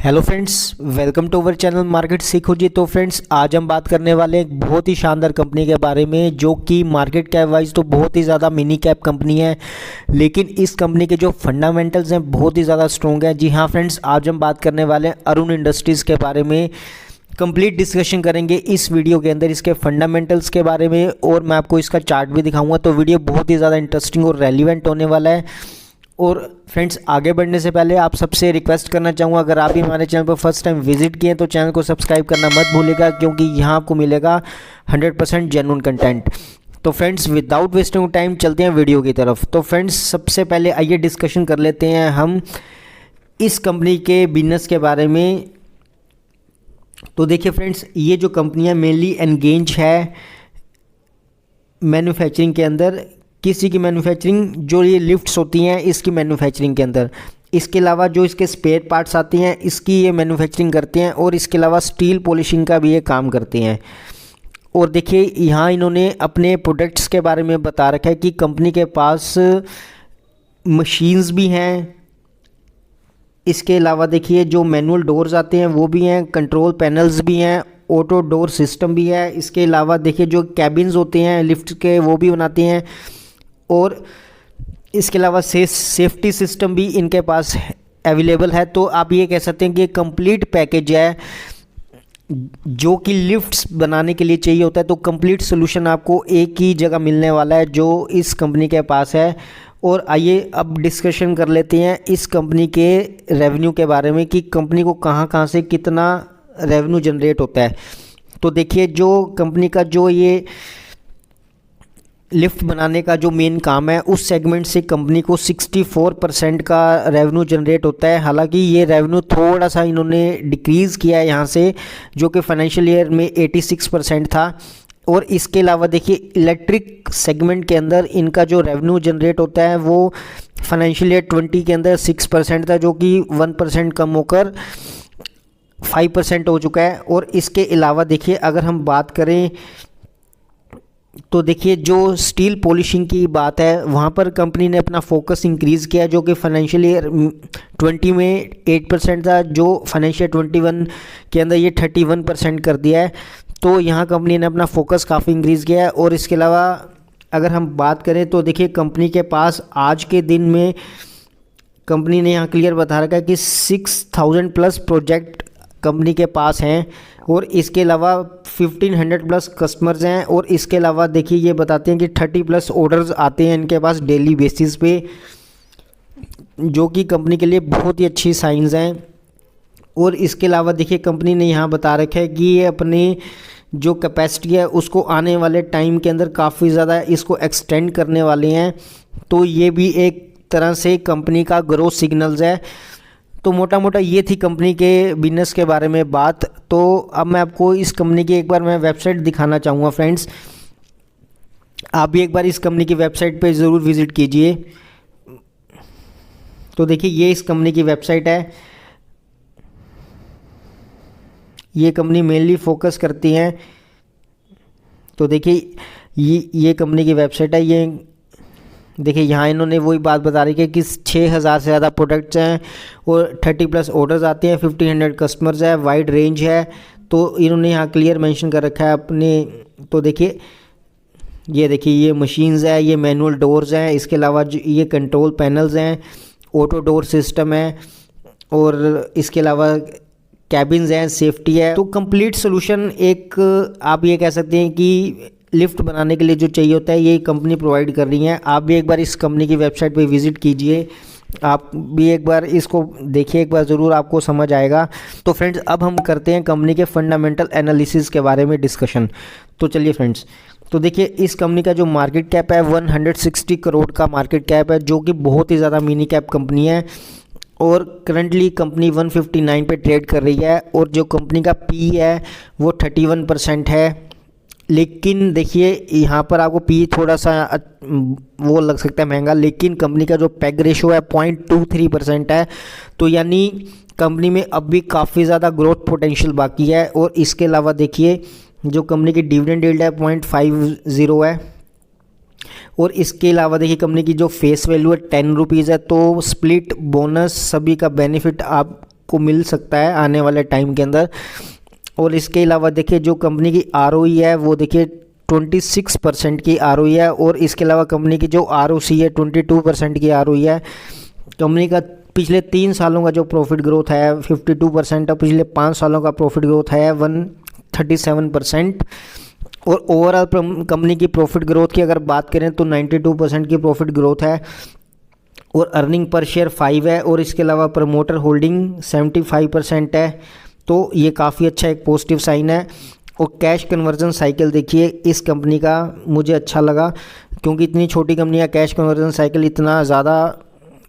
Hello friends, welcome to our channel market सीखो जी। तो friends, आज हम बात करने वाले हैं एक बहुत ही शानदार कंपनी के बारे में, जो कि मार्केट कैप वाइज तो बहुत ही ज़्यादा मिनी कैप कंपनी है, लेकिन इस कंपनी के जो फंडामेंटल्स हैं बहुत ही ज़्यादा स्ट्रॉन्ग है। जी हाँ फ्रेंड्स, आज हम बात करने वाले हैं अरुण इंडस्ट्रीज़ के बारे में। कंप्लीट डिस्कशन करेंगे इस वीडियो के अंदर इसके फंडामेंटल्स के बारे में, और मैं आपको इसका चार्ट भी दिखाऊंगा। तो वीडियो बहुत ही ज़्यादा इंटरेस्टिंग और रेलिवेंट होने वाला है। और फ्रेंड्स, आगे बढ़ने से पहले आप सबसे रिक्वेस्ट करना चाहूँगा, अगर आप भी हमारे चैनल पर फर्स्ट टाइम विजिट किए तो चैनल को सब्सक्राइब करना मत भूलिएगा, क्योंकि यहाँ आपको मिलेगा 100% जेन्युइन कंटेंट। तो फ्रेंड्स, विदाउट वेस्टिंग टाइम चलते हैं वीडियो की तरफ। तो फ्रेंड्स, सबसे पहले आइए डिस्कशन कर लेते हैं हम इस कंपनी के बिजनेस के बारे में। तो देखिए फ्रेंड्स, ये जो कंपनी है मेनली एंगेज है मैन्युफैक्चरिंग के अंदर। किसी की मैन्युफैक्चरिंग, जो ये लिफ्ट्स होती हैं इसकी मैन्युफैक्चरिंग के अंदर। इसके अलावा जो इसके स्पेयर पार्ट्स आती हैं इसकी ये मैन्युफैक्चरिंग करते हैं, और इसके अलावा स्टील पॉलिशिंग का भी ये काम करते हैं। और देखिए यहाँ इन्होंने अपने प्रोडक्ट्स के बारे में बता रखा है कि कंपनी के पास मशीन्स भी हैं। इसके अलावा देखिए जो मैनुअल डोर्स आते हैं वो भी हैं, कंट्रोल पैनल्स भी हैं, ऑटो डोर सिस्टम भी है। इसके अलावा देखिए जो कैबिन्स होते हैं लिफ्ट के वो भी बनाते हैं, और इसके अलावा सेफ्टी सिस्टम भी इनके पास अवेलेबल है। तो आप ये कह सकते हैं कि कंप्लीट पैकेज है जो कि लिफ्ट्स बनाने के लिए चाहिए होता है। तो कंप्लीट सोल्यूशन आपको एक ही जगह मिलने वाला है जो इस कंपनी के पास है। और आइए अब डिस्कशन कर लेते हैं इस कंपनी के रेवेन्यू के बारे में, कि कंपनी को कहाँ कहाँ से कितना रेवेन्यू जनरेट होता है। तो देखिए जो कंपनी का जो ये लिफ्ट बनाने का जो मेन काम है, उस सेगमेंट से कंपनी को 64% का रेवेन्यू जनरेट होता है। हालांकि ये रेवेन्यू थोड़ा सा इन्होंने डिक्रीज़ किया है यहाँ से, जो कि फाइनेंशियल ईयर में 86% था। और इसके अलावा देखिए इलेक्ट्रिक सेगमेंट के अंदर इनका जो रेवेन्यू जनरेट होता है वो फाइनेंशियल ईयर 20 के अंदर 6% था, जो कि 1% कम होकर 5% हो चुका है। और इसके अलावा देखिए अगर हम बात करें तो देखिए जो स्टील पॉलिशिंग की बात है, वहाँ पर कंपनी ने अपना फोकस इंक्रीज़ किया, जो कि फाइनेंशियल ईयर 20 में 8% था, जो फाइनेंशियल 21 के अंदर ये 31% कर दिया है। तो यहाँ कंपनी ने अपना फोकस काफ़ी इंक्रीज़ किया है। और इसके अलावा अगर हम बात करें तो देखिए कंपनी के पास आज के दिन में कंपनी ने यहाँ क्लियर बता रखा है कि 6000 प्लस प्रोजेक्ट कंपनी के पास हैं, और इसके अलावा 1500 प्लस कस्टमर्स हैं। और इसके अलावा देखिए ये बताते हैं कि 30 प्लस ऑर्डर्स आते हैं इनके पास डेली बेसिस पे, जो कि कंपनी के लिए बहुत ही अच्छी साइंस हैं। और इसके अलावा देखिए कंपनी ने यहाँ बता रखा है कि ये अपने जो कैपेसिटी है उसको आने वाले टाइम के अंदर काफ़ी ज़्यादा इसको एक्सटेंड करने वाले हैं। तो ये भी एक तरह से कंपनी का ग्रोथ सिग्नल्स है। तो मोटा मोटा ये थी कंपनी के बिजनेस के बारे में बात। तो अब मैं आपको इस कंपनी की एक बार मैं वेबसाइट दिखाना चाहूँगा फ्रेंड्स। आप भी एक बार इस कंपनी की वेबसाइट पे ज़रूर विज़िट कीजिए। तो देखिए ये इस कंपनी की वेबसाइट है। ये कंपनी मेनली फोकस करती हैं। तो देखिए ये कंपनी की वेबसाइट है। ये देखिए यहाँ इन्होंने वही बात बता रही है कि 6000 से ज़्यादा प्रोडक्ट्स हैं और 30 प्लस ऑर्डर्स आते हैं, 1500 कस्टमर्स है, वाइड रेंज है। तो इन्होंने यहाँ क्लियर मेंशन कर रखा है अपने। तो देखिए ये देखिए ये मशीन्स है, ये मैनुअल डोर्स हैं, इसके अलावा ये कंट्रोल पैनल्स हैं, ऑटो डोर सिस्टम है, और इसके अलावा कैबिन्स हैं, सेफ्टी है। तो कंप्लीट सोल्यूशन एक आप ये कह सकते हैं कि लिफ्ट बनाने के लिए जो चाहिए होता है ये कंपनी प्रोवाइड कर रही है। आप भी एक बार इस कंपनी की वेबसाइट पे विज़िट कीजिए, आप भी एक बार इसको देखिए, एक बार ज़रूर आपको समझ आएगा। तो फ्रेंड्स, अब हम करते हैं कंपनी के फंडामेंटल एनालिसिस के बारे में डिस्कशन। तो चलिए फ्रेंड्स, तो देखिए इस कंपनी का जो मार्केट कैप है 160 करोड़ का मार्केट कैप है, जो कि बहुत ही ज़्यादा मिनी कैप कंपनी है। और करंटली कंपनी 159 पे ट्रेड कर रही है, और जो कंपनी का पी है वो 31% है। लेकिन देखिए यहाँ पर आपको पी थोड़ा सा वो लग सकता है महंगा, लेकिन कंपनी का जो पैग रेशो है 0.23% है। तो यानी कंपनी में अब भी काफ़ी ज़्यादा ग्रोथ पोटेंशियल बाकी है। और इसके अलावा देखिए जो कंपनी की डिविडेंड यील्ड है 0.50 है। और इसके अलावा देखिए कंपनी की जो फेस वैल्यू है 10 रुपीज़ है। तो स्प्लिट बोनस सभी का बेनिफिट आप को मिल सकता है आने वाले टाइम के अंदर। और इसके अलावा देखिए जो कंपनी की ROE है वो देखिए 26% की ROE है। और इसके अलावा कंपनी की जो ROC है 22% की ROE है। कंपनी का पिछले 3 सालों का जो प्रॉफिट ग्रोथ है 52% और पिछले 5 सालों का प्रॉफिट ग्रोथ है 137%। और ओवरऑल कंपनी की प्रॉफिट ग्रोथ की अगर बात करें तो 92% की प्रॉफिट ग्रोथ है। और अर्निंग पर शेयर 5 है। और इसके अलावा प्रमोटर होल्डिंग 75% है। तो ये काफ़ी अच्छा एक पॉजिटिव साइन है। और कैश कन्वर्जन साइकिल देखिए इस कंपनी का मुझे अच्छा लगा, क्योंकि इतनी छोटी कंपनी का कैश कन्वर्जन साइकिल इतना ज़्यादा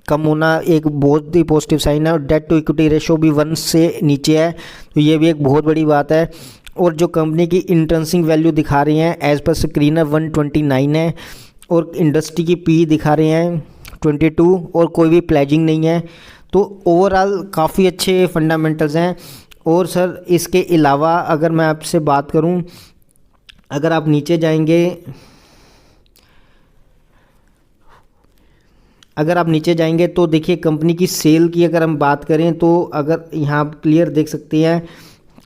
कम होना एक बहुत ही पॉजिटिव साइन है। और डेट टू इक्विटी रेशो भी 1 से नीचे है, तो ये भी एक बहुत बड़ी बात है। और जो कंपनी की इंट्रिंसिक वैल्यू दिखा रही हैं एज पर स्क्रीनर 129 है। और इंडस्ट्री की पी दिखा रहे हैं 22 और कोई भी प्लेजिंग नहीं है। तो ओवरऑल काफ़ी अच्छे फंडामेंटल्स हैं। और सर इसके अलावा अगर मैं आपसे बात करूं, अगर आप नीचे जाएंगे तो देखिए कंपनी की सेल की अगर हम बात करें तो अगर यहाँ आप क्लियर देख सकते हैं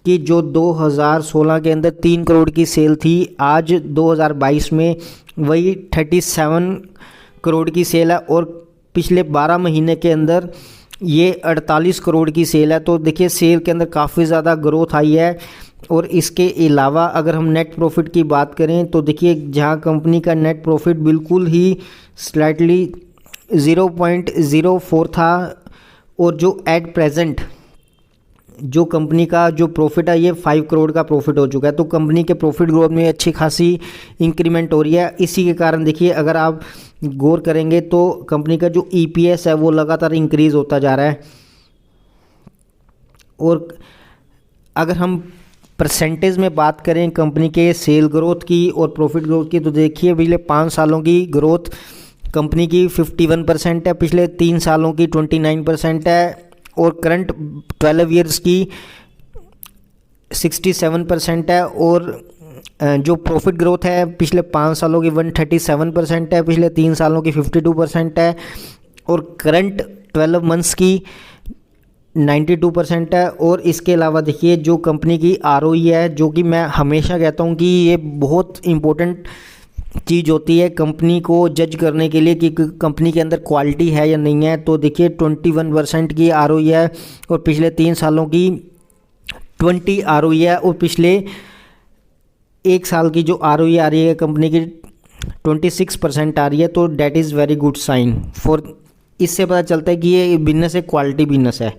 कि जो 2016 के अंदर 3 करोड़ की सेल थी, आज 2022 में वही 37 करोड़ की सेल है। और पिछले 12 महीने के अंदर ये 48 करोड़ की सेल है। तो देखिए सेल के अंदर काफ़ी ज़्यादा ग्रोथ आई है। और इसके अलावा अगर हम नेट प्रॉफिट की बात करें तो देखिए जहाँ कंपनी का नेट प्रॉफिट बिल्कुल ही स्लाइटली 0.04 था, और जो एट प्रेजेंट जो कंपनी का जो प्रॉफिट है ये 5 करोड़ का प्रॉफिट हो चुका है। तो कंपनी के प्रॉफिट ग्रोथ में अच्छी खासी इंक्रीमेंट हो रही है। इसी के कारण देखिए अगर आप गौर करेंगे तो कंपनी का जो EPS है वो लगातार इंक्रीज़ होता जा रहा है। और अगर हम परसेंटेज में बात करें कंपनी के सेल ग्रोथ की और प्रॉफिट ग्रोथ की, तो देखिए पिछले 5 सालों की ग्रोथ कंपनी की 51% है, पिछले 3 सालों की 29% है, और करंट 12 ईयर्स की 67% है। और जो प्रॉफिट ग्रोथ है पिछले 5 सालों की 137% है, पिछले 3 सालों की 52% है, और करंट 12 मंथ्स की 92% है। और इसके अलावा देखिए जो कंपनी की ROE है, जो कि मैं हमेशा कहता हूँ कि ये बहुत इम्पोर्टेंट चीज़ होती है कंपनी को जज करने के लिए कि कंपनी के अंदर क्वालिटी है या नहीं है। तो देखिए 21% की ROE है, और पिछले 3 सालों की 20 ROE है, और पिछले 1 साल की जो ROE आ रही है कंपनी की 26% आ रही है। तो that is very good sign for, इससे पता चलता है कि ये बिजनेस एक क्वालिटी बिजनेस है।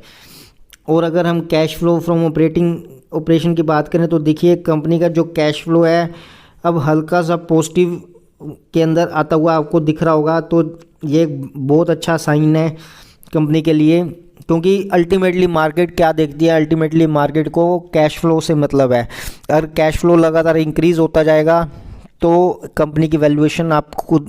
और अगर हम कैश फ्लो फ्रॉम ऑपरेशन की बात करें तो देखिए कंपनी का जो कैश फ्लो है अब हल्का सा पॉजिटिव के अंदर आता हुआ आपको दिख रहा होगा। तो ये बहुत अच्छा साइन है कंपनी के लिए, क्योंकि अल्टीमेटली मार्केट क्या देखती है, अल्टीमेटली मार्केट को कैश फ्लो से मतलब है। अगर कैश फ्लो लगातार इंक्रीज़ होता जाएगा तो कंपनी की वैल्यूएशन आपको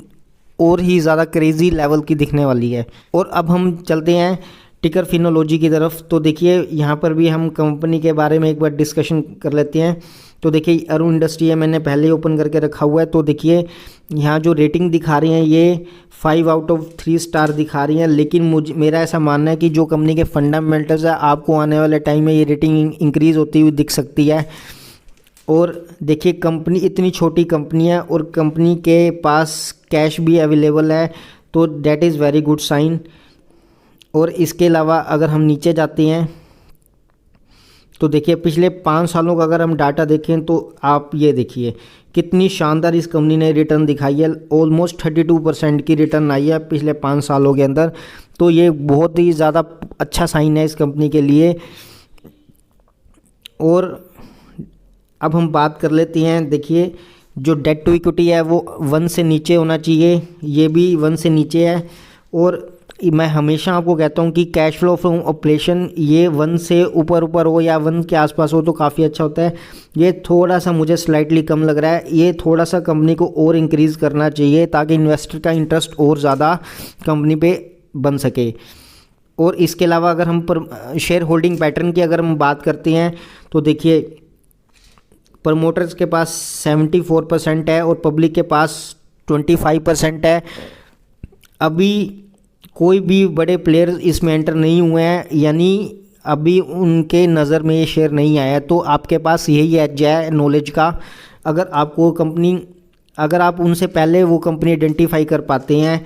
और ही ज़्यादा क्रेज़ी लेवल की दिखने वाली है। और अब हम चलते हैं टिकर फिनोलॉजी की तरफ। तो देखिए यहाँ पर भी हम कंपनी के बारे में एक बार डिस्कशन कर लेते हैं। तो देखिए अरुण इंडस्ट्री है, मैंने पहले ही ओपन करके रखा हुआ है। तो देखिए यहाँ जो रेटिंग दिखा रही हैं ये 5/3 स्टार दिखा रही हैं, लेकिन मेरा ऐसा मानना है कि जो कंपनी के फंडामेंटल्स है आपको आने वाले टाइम में ये रेटिंग इंक्रीज़ होती हुई दिख सकती है। और देखिए कंपनी इतनी छोटी कंपनी है और कंपनी के पास कैश भी अवेलेबल है, तो that is very good sign. और इसके अलावा अगर हम नीचे जाते हैं तो देखिए पिछले 5 सालों का अगर हम डाटा देखें तो आप ये देखिए कितनी शानदार इस कंपनी ने रिटर्न दिखाई है। ऑलमोस्ट 32% की रिटर्न आई है पिछले 5 सालों के अंदर। तो ये बहुत ही ज़्यादा अच्छा साइन है इस कंपनी के लिए। और अब हम बात कर लेते हैं, देखिए जो डेट टू इक्विटी है वो 1 से नीचे होना चाहिए, ये भी 1 से नीचे है। और मैं हमेशा आपको कहता हूँ कि कैश फ्लो फ्रॉम ऑपरेशन ये 1 से ऊपर हो या 1 के आसपास हो तो काफ़ी अच्छा होता है। ये थोड़ा सा मुझे स्लाइटली कम लग रहा है, ये थोड़ा सा कंपनी को और इंक्रीज़ करना चाहिए ताकि इन्वेस्टर का इंटरेस्ट और ज़्यादा कंपनी पे बन सके। और इसके अलावा अगर हम शेयर होल्डिंग पैटर्न की अगर हम बात करते हैं तो देखिए प्रमोटर्स के पास 74% है और पब्लिक के पास 25% है। अभी कोई भी बड़े प्लेयर इसमें एंटर नहीं हुए हैं, यानी अभी उनके नज़र में ये शेयर नहीं आया, तो आपके पास यही एज है नॉलेज का। अगर आप उनसे पहले वो कंपनी आइडेंटिफाई कर पाते हैं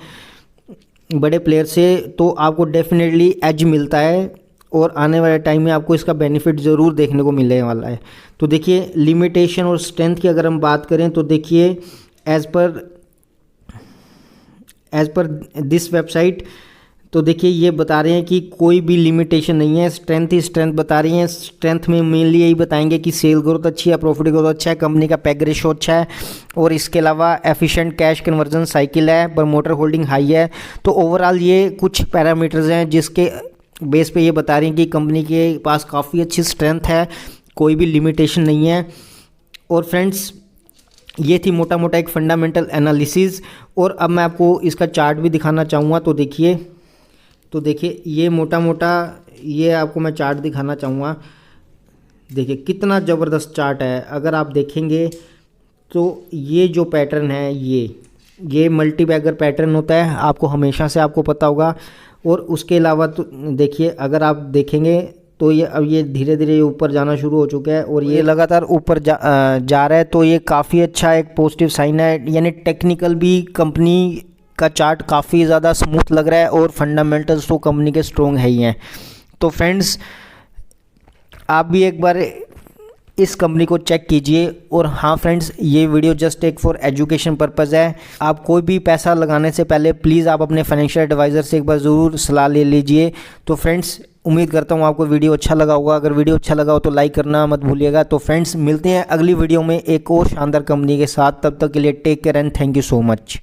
बड़े प्लेयर से, तो आपको डेफिनेटली एज मिलता है और आने वाले टाइम में आपको इसका बेनिफिट ज़रूर देखने को मिलने वाला है। तो देखिए लिमिटेशन और स्ट्रेंथ की अगर हम बात करें तो देखिए एज़ पर दिस वेबसाइट, तो देखिए ये बता रहे हैं कि कोई भी लिमिटेशन नहीं है, स्ट्रेंथ ही स्ट्रेंथ बता रही हैं। स्ट्रेंथ में मेनली यही बताएंगे कि सेल ग्रोथ अच्छी है, प्रॉफिट ग्रोथ अच्छा है, कंपनी का पैग रेशो अच्छा है, और इसके अलावा एफिशिएंट कैश कन्वर्जन साइकिल है, प्रमोटर होल्डिंग हाई है। तो ओवरऑल ये कुछ पैरामीटर्स हैं जिसके बेस पे ये बता रही हैं कि कंपनी के पास काफ़ी अच्छी स्ट्रेंथ है, कोई भी लिमिटेशन नहीं है। और फ्रेंड्स ये थी मोटा मोटा एक फंडामेंटल एनालिसिस, और अब मैं आपको इसका चार्ट भी दिखाना चाहूँगा। तो देखिए ये मोटा मोटा ये आपको मैं चार्ट दिखाना चाहूँगा। देखिए कितना ज़बरदस्त चार्ट है। अगर आप देखेंगे तो ये जो पैटर्न है ये मल्टी बैगर पैटर्न होता है, आपको हमेशा से आपको पता होगा। और उसके अलावा तो देखिए अगर आप देखेंगे तो ये अब ये धीरे धीरे ऊपर जाना शुरू हो चुका है और ये लगातार ऊपर जा रहा है। तो ये काफ़ी अच्छा एक पॉजिटिव साइन है, यानी टेक्निकल भी कंपनी का चार्ट काफ़ी ज़्यादा स्मूथ लग रहा है और फंडामेंटल्स तो कंपनी के स्ट्रॉन्ग है ही हैं। तो फ्रेंड्स आप भी एक बार इस कंपनी को चेक कीजिए। और हाँ फ्रेंड्स, ये वीडियो जस्ट एक फॉर एजुकेशन पर्पज़ है। आप कोई भी पैसा लगाने से पहले प्लीज़ आप अपने फाइनेंशियल एडवाइज़र से एक बार ज़रूर सलाह ले लीजिए। तो फ्रेंड्स उम्मीद करता हूँ आपको वीडियो अच्छा लगा होगा। अगर वीडियो अच्छा लगा हो तो लाइक करना मत भूलिएगा। तो फ्रेंड्स मिलते हैं अगली वीडियो में एक और शानदार कंपनी के साथ। तब तक के लिए take care and thank you so much.